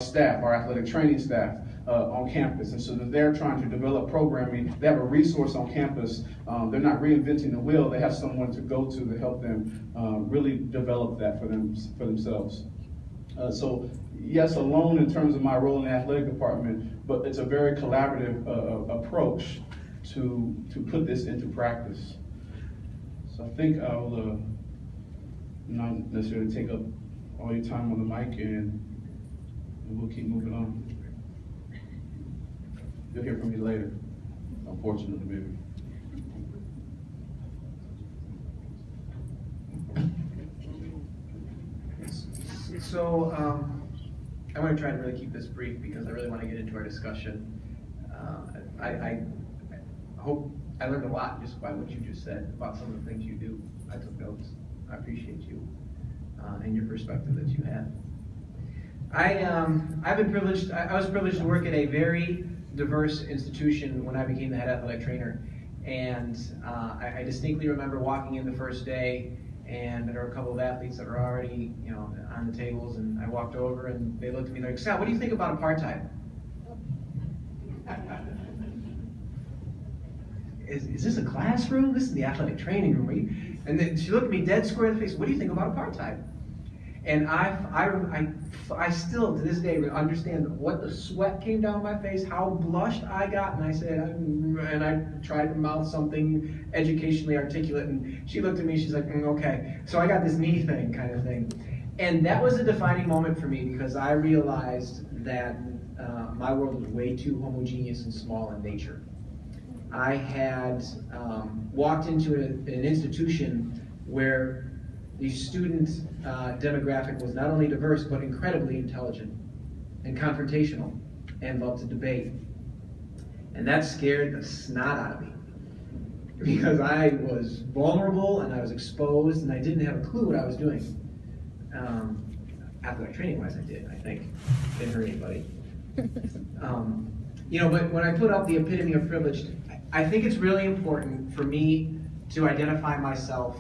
staff, our athletic training staff on campus. And so that they're trying to develop programming. They have a resource on campus. They're not reinventing the wheel. They have someone to go to help them really develop that for themselves. So yes, alone in terms of my role in the athletic department, but it's a very collaborative approach to put this into practice. So I think I'll not necessarily take up all your time on the mic, and we'll keep moving on. You'll hear from me later, unfortunately, maybe. So I'm going to try to really keep this brief because I really want to get into our discussion. I hope I learned a lot just by what you just said about some of the things you do. I took notes. I appreciate you and your perspective that you had. I've been privileged. I was privileged to work at a very diverse institution when I became the head athletic trainer, and I distinctly remember walking in the first day, and there were a couple of athletes that were already, on the tables, and I walked over, and they looked at me like, "Sal, what do you think about apartheid?" Is this a classroom? This is the athletic training room, right? And then she looked at me dead square in the face. "What do you think about apartheid?" And I still, to this day, understand what the sweat came down my face, how blushed I got, and I said, and I tried to mouth something educationally articulate, and she looked at me, she's like, okay. So I got this knee thing kind of thing. And that was a defining moment for me because I realized that my world was way too homogeneous and small in nature. I had walked into an institution where the student demographic was not only diverse, but incredibly intelligent and confrontational and loved to debate. And that scared the snot out of me because I was vulnerable and I was exposed and I didn't have a clue what I was doing. Athletic training wise, I did, I think. Didn't hurt anybody. But when I put up the epitome of privilege, I think it's really important for me to identify myself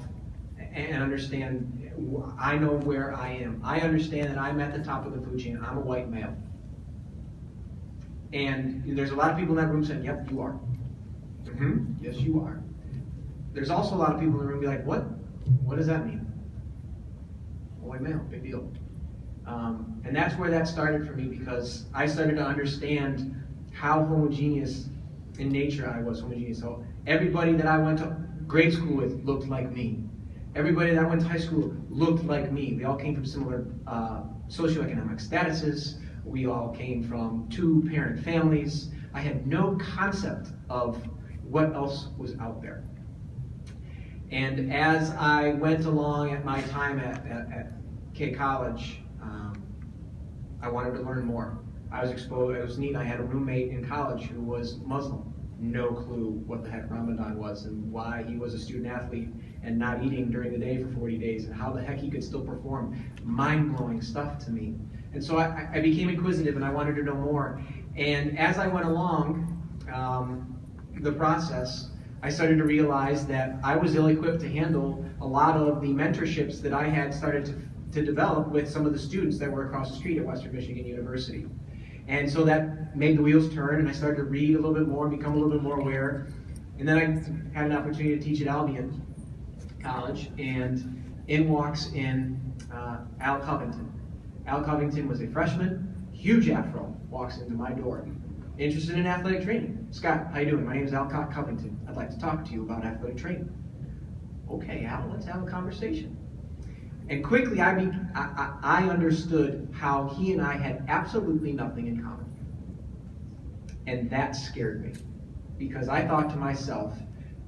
and understand, I know where I am. I understand that I'm at the top of the food chain. I'm a white male. And there's a lot of people in that room saying, yep, you are. Yes, you are. There's also a lot of people in the room be like, what? What does that mean? A white male, big deal. And that's where that started for me because I started to understand how homogeneous in nature I was homogeneous. So everybody that I went to grade school with looked like me. Everybody that I went to high school looked like me. We all came from similar socioeconomic statuses. We all came from two-parent families. I had no concept of what else was out there. And as I went along at my time at K College, I wanted to learn more. I was exposed, it was neat, I had a roommate in college who was Muslim. No clue what the heck Ramadan was and why he was a student athlete and not eating during the day for 40 days and how the heck he could still perform. Mind-blowing stuff to me. And so I became inquisitive and I wanted to know more. And as I went along the process, I started to realize that I was ill-equipped to handle a lot of the mentorships that I had started to develop with some of the students that were across the street at Western Michigan University. And so that made the wheels turn, and I started to read a little bit more, become a little bit more aware. And then I had an opportunity to teach at Albion College, and in walks Al Covington. Al Covington was a freshman, huge afro, walks into my door. Interested in athletic training. Scott, how you doing? My name is Al Covington. I'd like to talk to you about athletic training. Okay, Al, let's have a conversation. And quickly I understood how he and I had absolutely nothing in common. And that scared me. Because I thought to myself,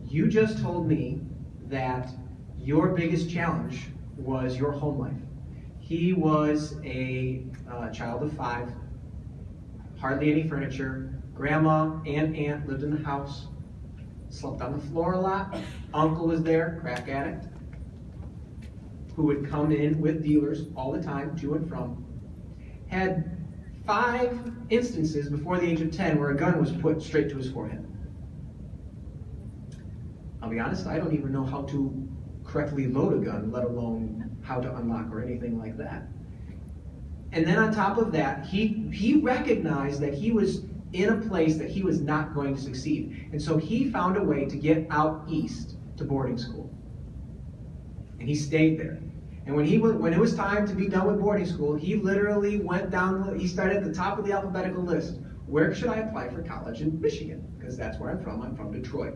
you just told me that your biggest challenge was your home life. He was a child of 5, hardly any furniture. Grandma and aunt lived in the house, slept on the floor a lot. Uncle was there, crack addict, who would come in with dealers all the time, to and from. Had 5 instances before the age of 10 where a gun was put straight to his forehead. I'll be honest, I don't even know how to correctly load a gun, let alone how to unlock or anything like that. And then on top of that, he recognized that he was in a place that he was not going to succeed. And so he found a way to get out east to boarding school. And he stayed there. And when it was time to be done with boarding school, he literally went down, he started at the top of the alphabetical list. Where should I apply for college in Michigan? Because that's where I'm from Detroit.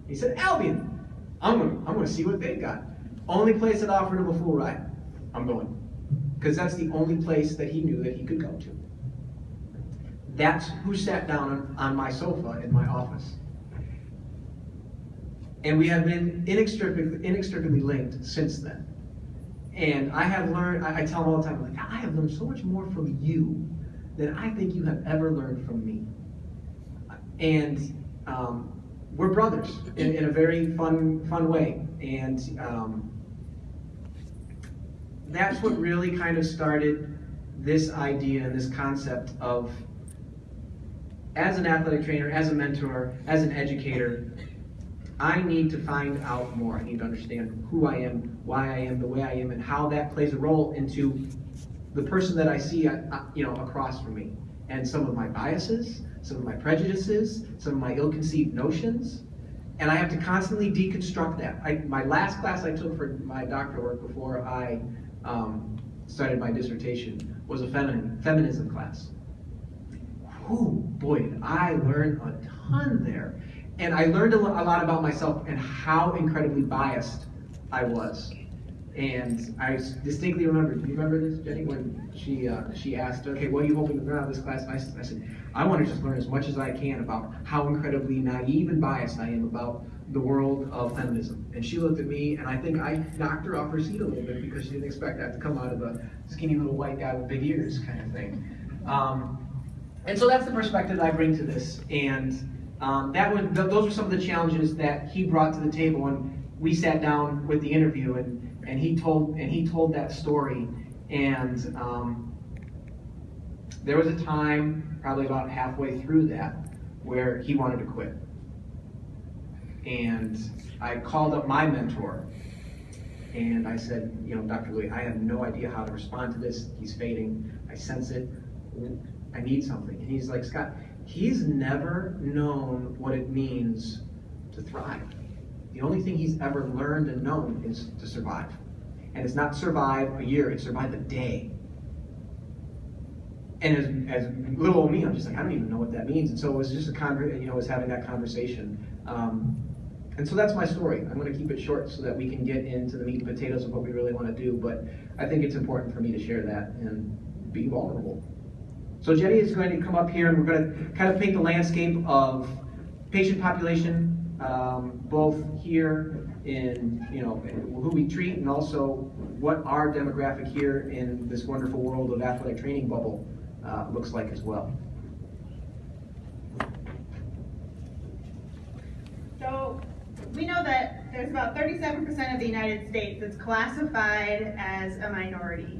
He said, Albion, I'm gonna see what they've got. Only place that offered him a full ride, I'm going. Because that's the only place that he knew that he could go to. That's who sat down on my sofa in my office. And we have been inextricably linked since then. And I have learned, I tell him all the time, like, I have learned so much more from you than I think you have ever learned from me. And we're brothers in a very fun way. And that's what really kind of started this idea and this concept of, as an athletic trainer, as a mentor, as an educator, I need to find out more. I need to understand who I am, why I am the way I am, and how that plays a role into the person that I see, across from me, and some of my biases, some of my prejudices, some of my ill-conceived notions, and I have to constantly deconstruct that. My last class I took for my doctoral work before I started my dissertation was a feminism class. Whew, boy, did I learn a ton there. And I learned a lot about myself and how incredibly biased I was. And I distinctly remember, do you remember this, Jenny, when she asked, okay, what are you hoping to learn out of this class? And I said, I want to just learn as much as I can about how incredibly naive and biased I am about the world of feminism. And she looked at me, and I think I knocked her off her seat a little bit because she didn't expect that to come out of a skinny little white guy with big ears kind of thing. And so that's the perspective that I bring to this. And those were some of the challenges that he brought to the table when we sat down with the interview, and he told that story. And there was a time, probably about halfway through that, where he wanted to quit. And I called up my mentor, and I said, Dr. Louis, I have no idea how to respond to this. He's fading. I sense it. I need something. And he's like, Scott, he's never known what it means to thrive. The only thing he's ever learned and known is to survive. And it's not survive a year, it's survive a day. And as little old me, I'm just like, I don't even know what that means. And so it was just was having that conversation. And so that's my story. I'm going to keep it short so that we can get into the meat and potatoes of what we really want to do. But I think it's important for me to share that and be vulnerable. So Jenny is going to come up here, and we're going to kind of paint the landscape of patient population, both here in who we treat, and also what our demographic here in this wonderful world of athletic training bubble looks like as well. So we know that there's about 37% of the United States that's classified as a minority.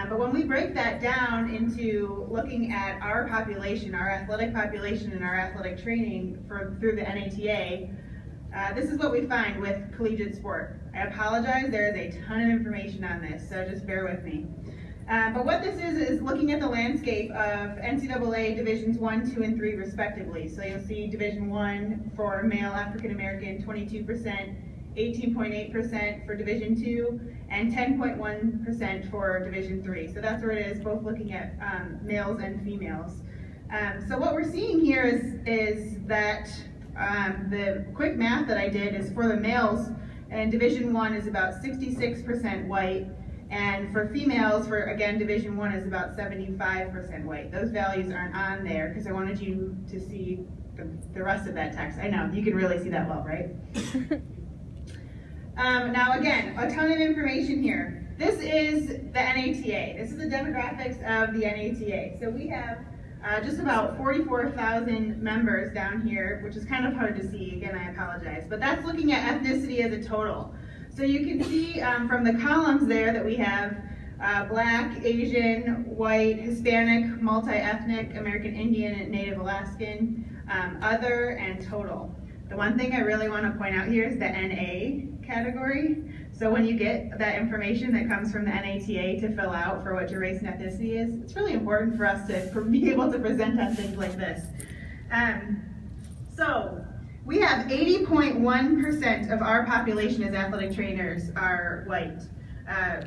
But when we break that down into looking at our population, our athletic population and our athletic training through the NATA, this is what we find with collegiate sport. I apologize, there is a ton of information on this, so just bear with me. But what this is looking at the landscape of NCAA Divisions 1, 2, and 3 respectively. So you'll see Division 1 for male African American, 22%, 18.8% for Division 2, and 10.1% for Division 3. So that's where it is, both looking at males and females. So what we're seeing here is that the quick math that I did is for the males, and Division 1 is about 66% white, and for females, for again Division 1 is about 75% white. Those values aren't on there because I wanted you to see the rest of that text. I know, you can really see that well, right? Now again, a ton of information here. This is the NATA. This is the demographics of the NATA. So we have just about 44,000 members down here, which is kind of hard to see. Again, I apologize. But that's looking at ethnicity as a total. So you can see from the columns there that we have Black, Asian, white, Hispanic, multi-ethnic, American Indian, Native Alaskan, other, and total. The one thing I really want to point out here is the NA category. So when you get that information that comes from the NATA to fill out for what your race and ethnicity is, it's really important for us to be able to present on things like this. So we have 80.1% of our population as athletic trainers are white.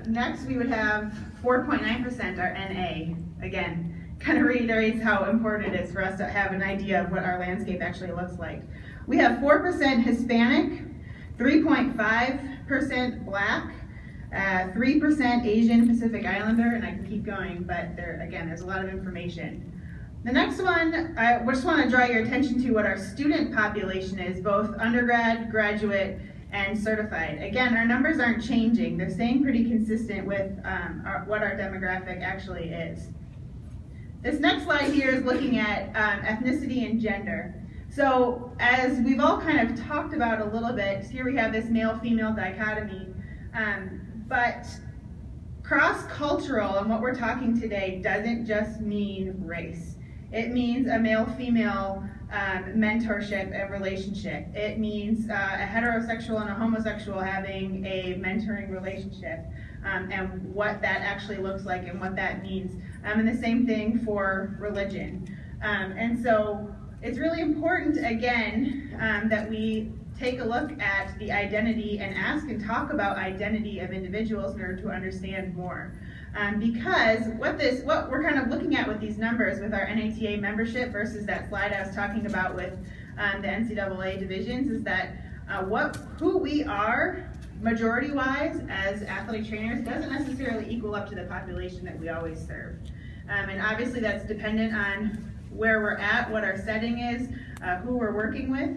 Next, we would have 4.9% are NA. Again, kind of reiterates how important it is for us to have an idea of what our landscape actually looks like. We have 4% Hispanic, 3.5% Black, 3% Asian Pacific Islander, and I can keep going, but there's a lot of information. The next one, I just want to draw your attention to what our student population is, both undergrad, graduate, and certified. Again, our numbers aren't changing. They're staying pretty consistent with what our demographic actually is. This next slide here is looking at ethnicity and gender. So as we've all kind of talked about a little bit, here we have this male-female dichotomy, but cross-cultural and what we're talking today doesn't just mean race. It means a male-female mentorship and relationship. It means a heterosexual and a homosexual having a mentoring relationship, and what that actually looks like and what that means. And the same thing for religion. And so it's really important, again, that we take a look at the identity and ask and talk about identity of individuals in order to understand more. Because what we're kind of looking at with these numbers with our NATA membership versus that slide I was talking about with the NCAA divisions is that who we are majority-wise as athletic trainers doesn't necessarily equal up to the population that we always serve. And obviously that's dependent on where we're at, what our setting is, who we're working with.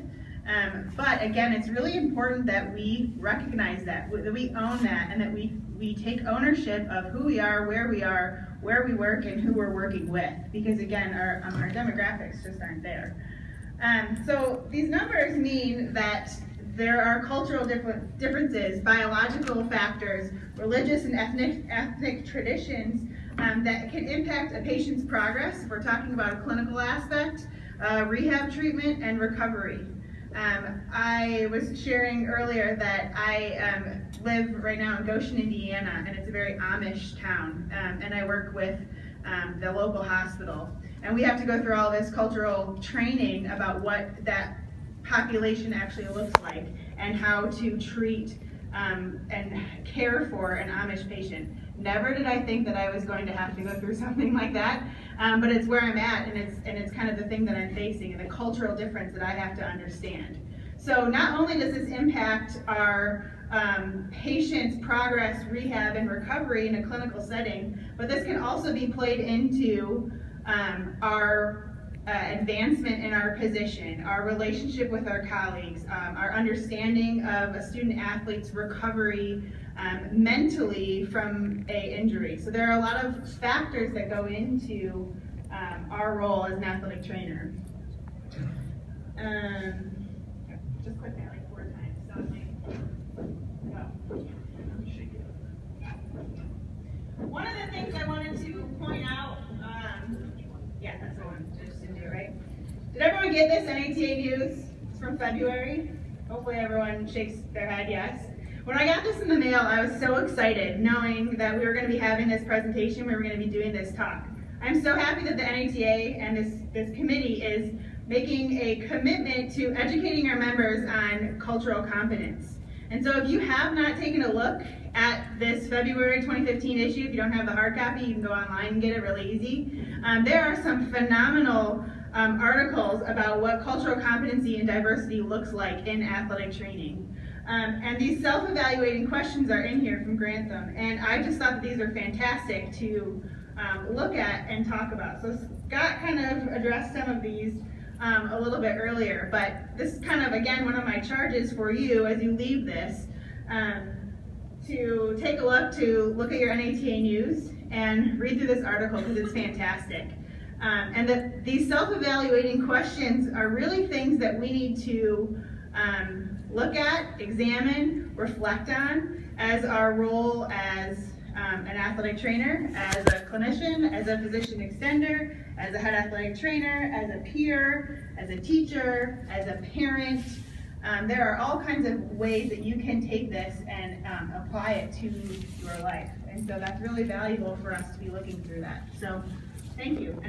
But again, it's really important that we recognize that we own that, and that we take ownership of who we are, where we work, and who we're working with. Because again, our demographics just aren't there. So these numbers mean that there are cultural differences, biological factors, religious and ethnic traditions that can impact a patient's progress. If we're talking about a clinical aspect, rehab treatment, and recovery. I was sharing earlier that I live right now in Goshen, Indiana, and it's a very Amish town, and I work with the local hospital. And we have to go through all this cultural training about what that population actually looks like and how to treat and care for an Amish patient. Never did I think that I was going to have to go through something like that, but it's where I'm at, and it's kind of the thing that I'm facing, and the cultural difference that I have to understand. So not only does this impact our patients' progress, rehab, and recovery in a clinical setting, but this can also be played into our advancement in our position, our relationship with our colleagues, our understanding of a student athlete's recovery mentally from an injury. So there are a lot of factors that go into our role as an athletic trainer. Just click that like 4 times. So one of the things I wanted to point out, yeah, that's the one. I just didn't do it right. Did everyone get this NATA news? It's from February. Hopefully everyone shakes their head yes. When I got this in the mail, I was so excited knowing that we were going to be having this presentation, we were going to be doing this talk. I'm so happy that the NATA and this committee is making a commitment to educating our members on cultural competence. And so if you have not taken a look at this February 2015 issue, if you don't have the hard copy, you can go online and get it really easy. There are some phenomenal articles about what cultural competency and diversity looks like in athletic training. And these self-evaluating questions are in here from Grantham, and I just thought that these are fantastic to look at and talk about. So Scott kind of addressed some of these a little bit earlier, but this is kind of, again, one of my charges for you as you leave this, to take a look at your NATA news and read through this article because it's fantastic. And these self-evaluating questions are really things that we need to look at, examine, reflect on as our role as an athletic trainer, as a clinician, as a physician extender, as a head athletic trainer, as a peer, as a teacher, as a parent, There are all kinds of ways that you can take this and apply it to your life. And so that's really valuable for us to be looking through that. So thank you.